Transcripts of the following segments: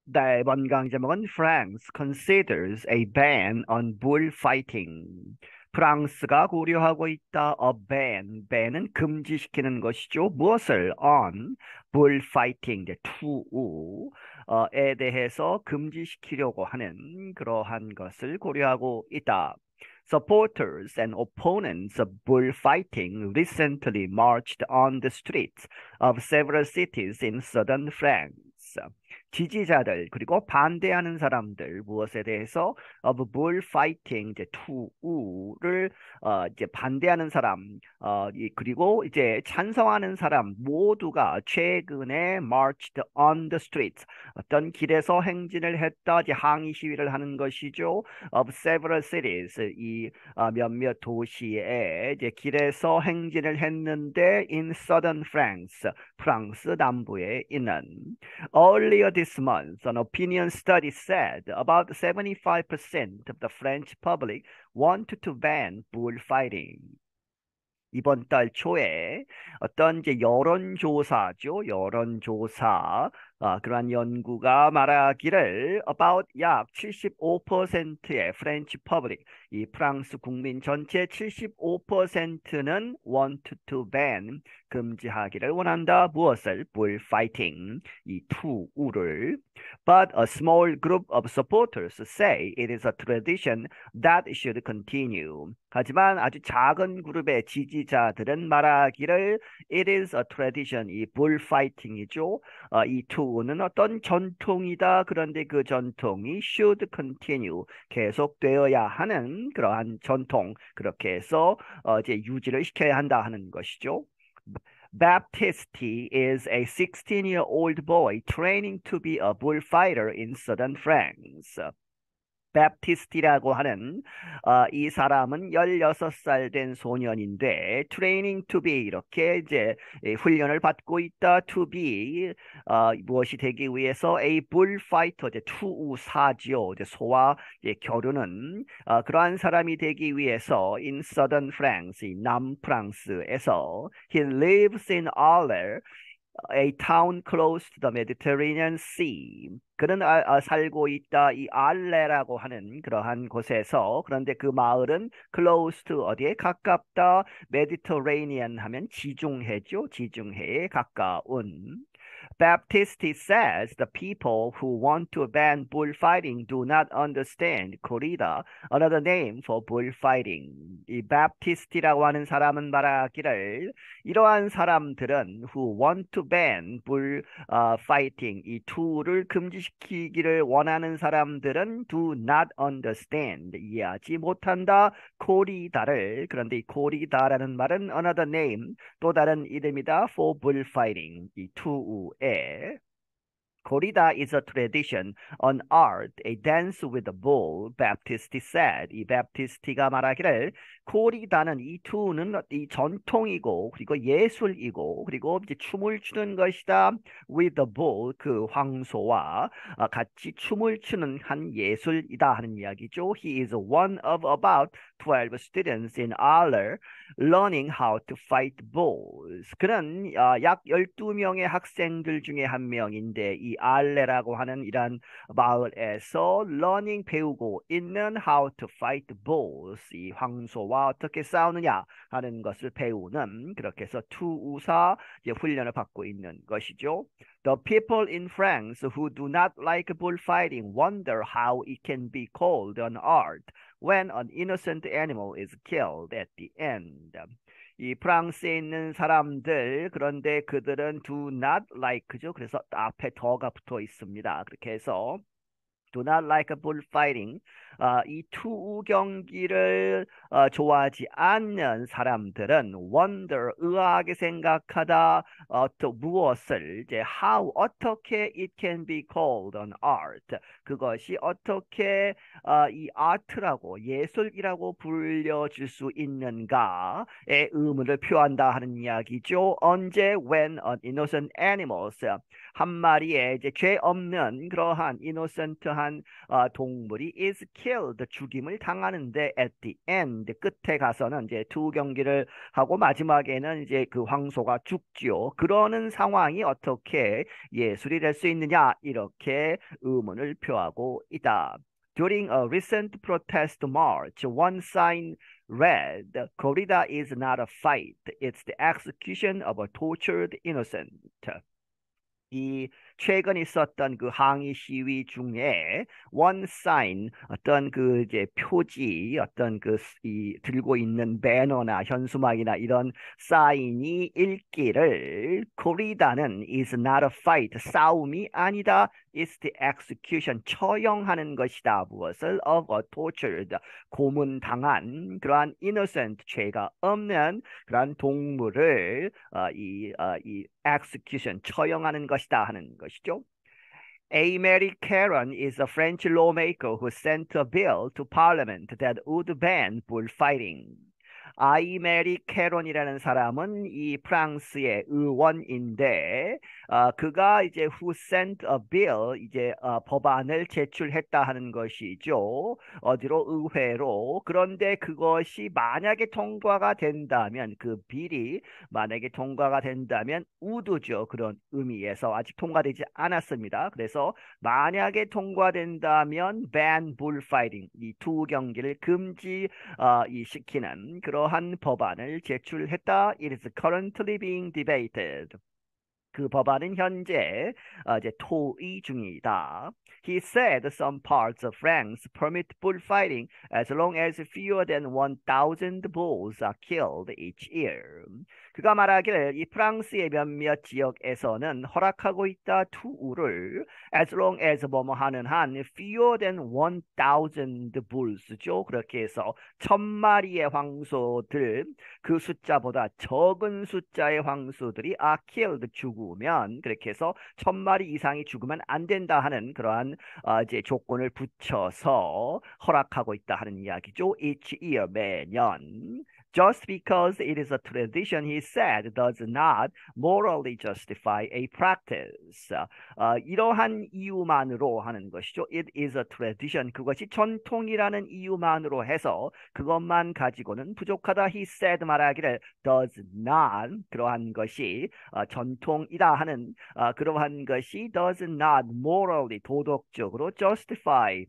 네, 이번 강의 제목은 France considers a ban on bullfighting. 프랑스가 고려하고 있다. A ban은 금지시키는 것이죠. 무엇을? On bullfighting, 이제 투우에 대해서 금지시키려고 하는 그러한 것을 고려하고 있다. Supporters and opponents of bullfighting recently marched on the streets of several cities in southern France. 지지자들 그리고 반대하는 사람들 무엇에 대해서 of bullfighting 이제 투우를 이제 반대하는 사람 그리고 이제 찬성하는 사람 모두가 최근에 marched on the streets 어떤 길에서 행진을 했다 이제 항의 시위를 하는 것이죠. of several cities 이 몇몇 도시에 이제 길에서 행진을 했는데 in southern France 프랑스 남부에 있는 Earlier this month, an opinion study said about 75% of the French public wanted to ban bullfighting. 이번 달 초에 어떤 이제 여론조사죠. 여론조사 그러한 연구가 말하기를 about 약 75%의 프렌치 퍼블릭 이 프랑스 국민 전체 75%는 want to ban 금지하기를 원한다. 무엇을? bullfighting 이 투우를 but a small group of supporters say it is a tradition that should continue. 하지만 아주 작은 그룹의 지지자들은 말하기를 it is a tradition, 이 bullfighting이죠. 이 투는 어떤 전통이다. 그런데 그 전통이 should continue, 계속되어야 하는 그러한 전통, 그렇게 해서 이제 유지를 시켜야 한다 하는 것이죠. Baptiste is a 16-year-old boy training to be a bullfighter in southern France. 베프티스트라고 하는 이 사람은 16살 된 소년인데 training to be 이렇게 이제 훈련을 받고 있다. to be 무엇이 되기 위해서 a bullfighter 이제 투우사지요. 이제 소와 이제 겨루는 그러한 사람이 되기 위해서 in southern France 이 남프랑스에서 he lives in Arles a town close to the Mediterranean Sea. 그는 살고 있다 이 알레라고 하는 그러한 곳에서 그런데 그 마을은 close to 어디에 가깝다 Mediterranean 하면 지중해죠. 지중해에 가까운. Baptiste says the people who want to ban bullfighting do not understand corrida, another name for bullfighting. 이 바프티스트라고 하는 사람은 말하기를 이러한 사람들은 who want to ban bullfighting 이 투를 금지시키기를 원하는 사람들은 do not understand 이해하지 못한다 코리다를. 그런데 이 코리다라는 말은 another name 또 다른 이름이다 for bullfighting 이 투우의. Corrida is a tradition, an art, a dance with a bull, Baptiste said. 이 베프티스트가 말하기를 코리다는 이 투는 이 전통이고 그리고 예술이고 그리고 이제 춤을 추는 것이다. with the bull 그 황소와 같이 춤을 추는 한 예술이다 하는 이야기죠. He is one of about 12 students in Arles learning how to fight bulls. 그는 약 12명의 학생들 중에 한 명인데 이 알레라고 하는 이란 마을에서 learning 배우고 있는 how to fight bulls 이 황소와 어떻게 싸우느냐 하는 것을 배우는 그렇게 해서 투우사 훈련을 받고 있는 것이죠. The people in France who do not like bullfighting wonder how it can be called an art when an innocent animal is killed at the end. 이 프랑스에 있는 사람들 그런데 그들은 do not like죠. 그래서 앞에 더가 붙어 있습니다. 그렇게 해서 do not like bullfighting. 이 투우 경기를 좋아하지 않는 사람들은 wonder, 의아하게 생각하다, 또 무엇을, 이제 how, 어떻게 it can be called an art. 그것이 어떻게 이 아트라고, 예술이라고 불려질 수 있는가의 의문을 표한다 하는 이야기죠. 언제? When an innocent animals, 한 마리의 이제 죄 없는 그러한 innocent한 이러한 동물이 is killed, 죽임을 당하는데 at the end, 끝에 가서는 이제 두 경기를 하고 마지막에는 이제 그 황소가 죽지요. 그러는 상황이 어떻게 예술이 될 수 있느냐 이렇게 의문을 표하고 있다. During a recent protest march, one sign read, "Corrida is not a fight. It's the execution of a tortured innocent." 이 최근 있었던 그 항의 시위 중에 one sign 어떤 그 이제 표지 어떤 그 이 들고 있는 배너나 현수막이나 이런 사인이 읽기를 코리다는 is not a fight 싸움이 아니다 is the execution 처형하는 것이다 무엇을 of a tortured 고문당한 그러한 innocent 죄가 없는 그러한 동물을 이 execution 처형하는 것이다 하는 것이죠. A. Mary Caron is a French lawmaker who sent a bill to Parliament that would ban bullfighting. 아이 메리 캐론이라는 사람은 이 프랑스의 의원인데 그가 이제 who sent a bill 이제 법안을 제출했다 하는 것이죠. 어디로 의회로. 그런데 그것이 만약에 통과가 된다면 그 빌이 만약에 통과가 된다면 우드죠. 그런 의미에서 아직 통과되지 않았습니다. 그래서 만약에 통과된다면 ban bullfighting 이 두 경기를 금지 이 시키는 그러한 법안을 제출했다. It is currently being debated. 그 법안은 현재 이제 토의 중이다. He said some parts of France permit bullfighting as long as fewer than 1,000 bulls are killed each year. 그가 말하기를 이 프랑스의 몇몇 지역에서는 허락하고 있다 투우를 as long as 뭐뭐 하는 한 fewer than 1,000 bulls죠. 그렇게 해서 1,000마리의 황소들 그 숫자보다 적은 숫자의 황소들이 are killed 죽으면 그렇게 해서 1,000마리 이상이 죽으면 안 된다 하는 그러한 이제 조건을 붙여서 허락하고 있다 하는 이야기죠. Each year 매년. Just because it is a tradition, he said, does not morally justify a practice. 이러한 이유만으로 하는 것이죠. It is a tradition. 그것이 전통이라는 이유만으로 해서 그것만 가지고는 부족하다. He said 말하기를 does not 그러한 것이 전통이다 하는 그러한 것이 does not morally 도덕적으로 justify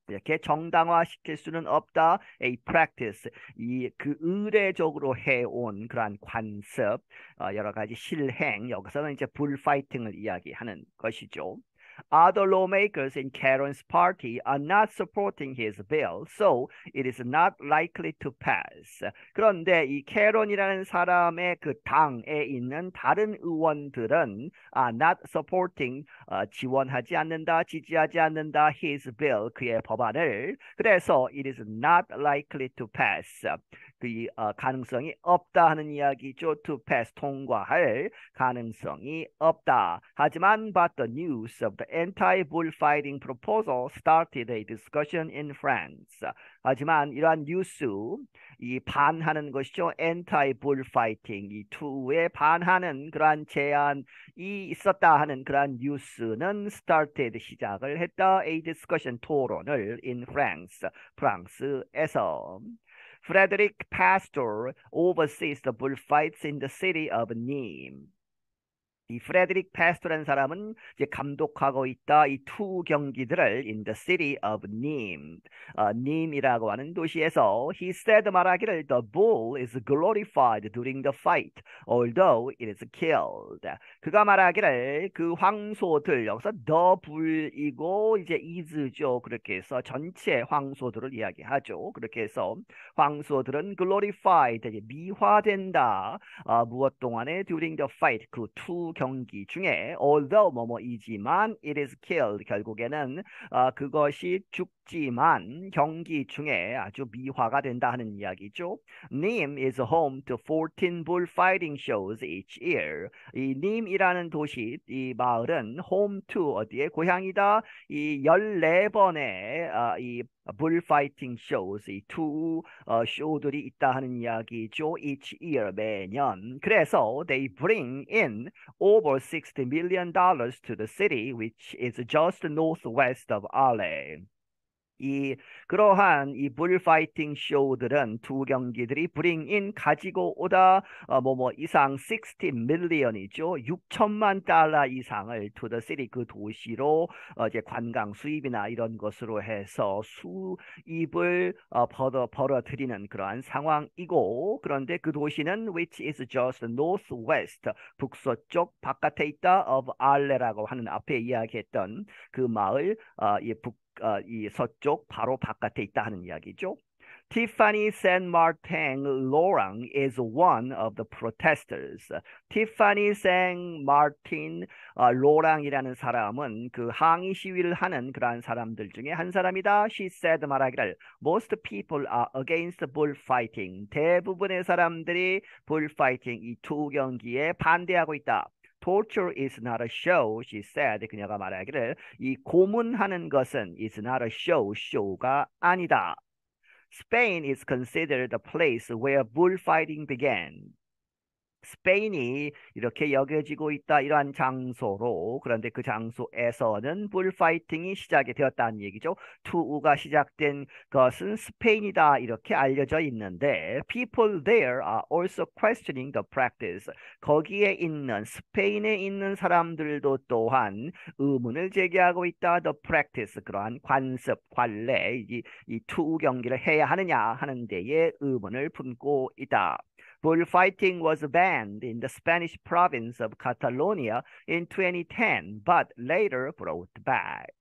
이렇게 정당화시킬 수는 없다. A practice 이 그 의례적으로 해온 그러한 관습 여러 가지 실행 여기서는 이제 불파이팅을 이야기하는 것이죠. Other lawmakers in Caron's party are not supporting his bill, so it is not likely to pass. 그런데 이 캐론이라는 사람의 그 당에 있는 다른 의원들은 not supporting 지원하지 않는다, 지지하지 않는다 his bill 그의 법안을. 그래서 it is not likely to pass. 그 가능성이 없다 하는 이야기죠. To pass 통과할 가능성이 없다. 하지만 but the news of the anti-bullfighting proposal started a discussion in France. 하지만 이러한 뉴스 이 반하는 것이죠. anti-bullfighting 이 투에 반하는 그러한 제안이 있었다 하는 그러한 뉴스는 started 시작을 했다. A discussion 토론을 in France 프랑스에서. Frederick Pastor oversees the bullfights in the city of Nîmes. 이 프레드릭 패스토라는 사람은 이제 감독하고 있다 이 투 경기들을 in the city of Nîmes, 님이라고 하는 도시에서 he said 말하기를 the bull is glorified during the fight, although it is killed. 그가 말하기를 그 황소들 여기서 the bull이고 이제 is죠. 그렇게 해서 전체 황소들을 이야기하죠. 그렇게 해서 황소들은 glorified 미화된다. 무엇 동안에 during the fight 그 투 경기 중에 although 뭐뭐이지만 it is killed 결국에는 그것이 죽지만 경기 중에 아주 미화가 된다 하는 이야기죠. Nîmes is home to 14 bullfighting shows each year. 이 님이라는 도시 이 마을은 home to 어디에 고향이다 이 14번의 이 bullfighting shows 이 투 쇼들이 있다 하는 이야기죠. Each year 매년. 그래서 they bring in over $60 million to the city, which is just northwest of LA. 그러한 이 불파이팅 쇼들은 두 경기들이 브링인 가지고 오다 이상 60 밀리언이죠. 6천만 달러 이상을 to the city 그 도시로 이제 관광 수입이나 이런 것으로 해서 수입을 벌어들이는 그러한 상황이고 그런데 그 도시는 which is just northwest 북서쪽 바깥에 있다 of 알레라고 하는 앞에 이야기했던 그 마을 이 서쪽 바로 바깥에 있다 하는 이야기죠. Tiffany Saint Martin Laurent is one of the protesters. Tiffany Saint Martin Laurent이라는 사람은 그 항의 시위를 하는 그러한 사람들 중에 한 사람이다. She said 말하기를 Most people are against bullfighting. 대부분의 사람들이 bullfighting 이 두 경기에 반대하고 있다. Torture is not a show, she said. 그녀가 말하기를 이 고문하는 것은 is not a show, show가 아니다. Spain is considered the place where bullfighting began. 스페인이 이렇게 여겨지고 있다 이러한 장소로 그런데 그 장소에서는 불파이팅이 시작이 되었다는 얘기죠. 투우가 시작된 것은 스페인이다 이렇게 알려져 있는데 people there are also questioning the practice. 거기에 있는 스페인에 있는 사람들도 또한 의문을 제기하고 있다. The practice 그러한 관습, 관례 이 투우 경기를 해야 하느냐 하는 데에 의문을 품고 있다. Bullfighting was banned in the Spanish province of Catalonia in 2010, but later brought back.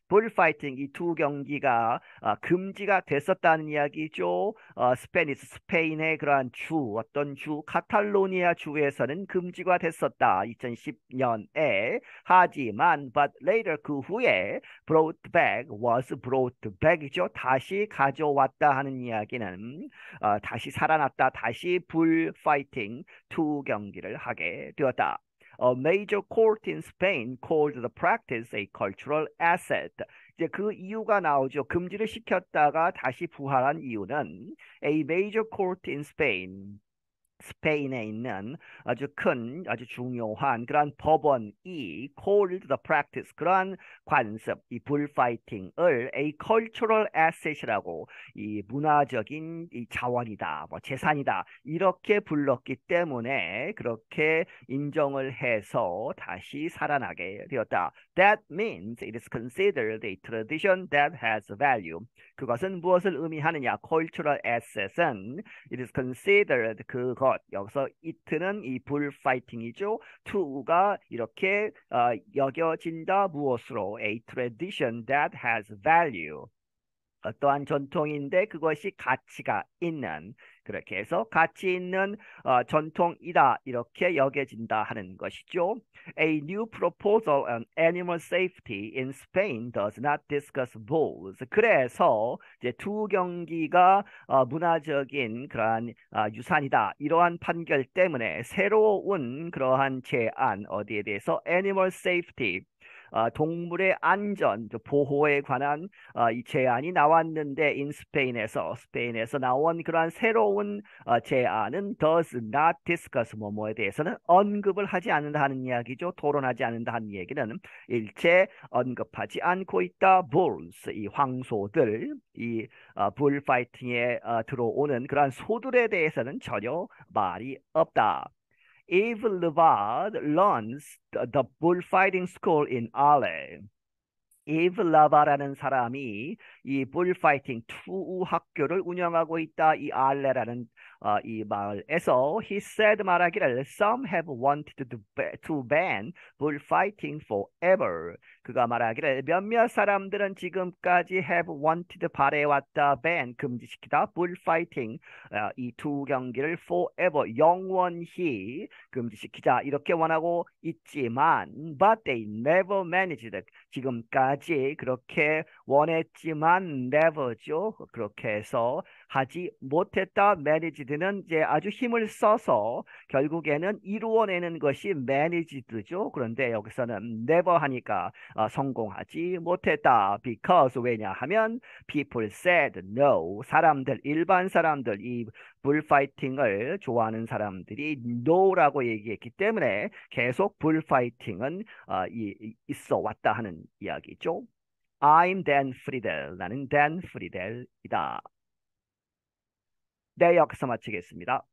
불파이팅 이 두 경기가 금지가 됐었다는 이야기죠. 스페인의 그러한 어떤 주, 카탈로니아 주에서는 금지가 됐었다. 2010년에. 하지만 but later 그 후에 brought back was brought back이죠. 다시 가져왔다 하는 이야기는 다시 살아났다. 다시 불파이팅 두 경기를 하게 되었다. A major court in Spain called the practice a cultural asset. 이제 그 이유가 나오죠. 금지를 시켰다가 다시 부활한 이유는 a major court in Spain. 스페인에 있는 아주 큰, 아주 중요한 그러한 법원이 called the practice, 그러한 관습, 이 불파이팅을 a cultural asset이라고 이 문화적인 이 자원이다, 재산이다 이렇게 불렀기 때문에 그렇게 인정을 해서 다시 살아나게 되었다. That means it is considered a tradition that has value. 그것은 무엇을 의미하느냐? cultural asset은 it is considered 그것 여기서 it는 이 불파이팅이죠. to가 이렇게 여겨진다 무엇으로? A tradition that has value. 어떠한 전통인데 그것이 가치가 있는 그렇게 해서 가치 있는 전통이다 이렇게 여겨진다 하는 것이죠. A new proposal on animal safety in Spain does not discuss bulls. 그래서 이제 두 경기가 문화적인 그러한 유산이다 이러한 판결 때문에 새로운 그러한 제안 어디에 대해서 animal safety 동물의 안전, 보호에 관한 이 제안이 나왔는데 스페인에서 나온 그러한 새로운 제안은 does not discuss 뭐뭐에 대해서는 언급을 하지 않는다는 이야기죠. 토론하지 않는다는 얘기는 일체 언급하지 않고 있다. bulls, 이 황소들, 이 불파이팅에 들어오는 그러한 소들에 대해서는 전혀 말이 없다. Eve Levad runs the bullfighting school in LA. 이브 라바라는 사람이 이 불파이팅 투우 학교를 운영하고 있다. 이 알레라는 이 마을에서 he said 말하기를 some have wanted to ban bullfighting forever. 그가 말하기를 몇몇 사람들은 지금까지 have wanted 바래왔다 ban 금지시키다 bullfighting 이 두 경기를 forever 영원히 금지시키자 이렇게 원하고 있지만 but they never managed 지금까지 그렇게 원했지만 never죠. 그렇게 해서 하지 못했다. manage드는 이제 아주 힘을 써서 결국에는 이루어내는 것이 managed죠. 그런데 여기서는 never 하니까 성공하지 못했다. because 왜냐하면 people said no. 사람들, 일반 사람들, 이 불파이팅을 좋아하는 사람들이 no라고 얘기했기 때문에 계속 불파이팅은 있어 왔다 하는 이야기죠. I'm Dan Friedel. 나는 Dan Friedel이다. 네, 여기서 마치겠습니다.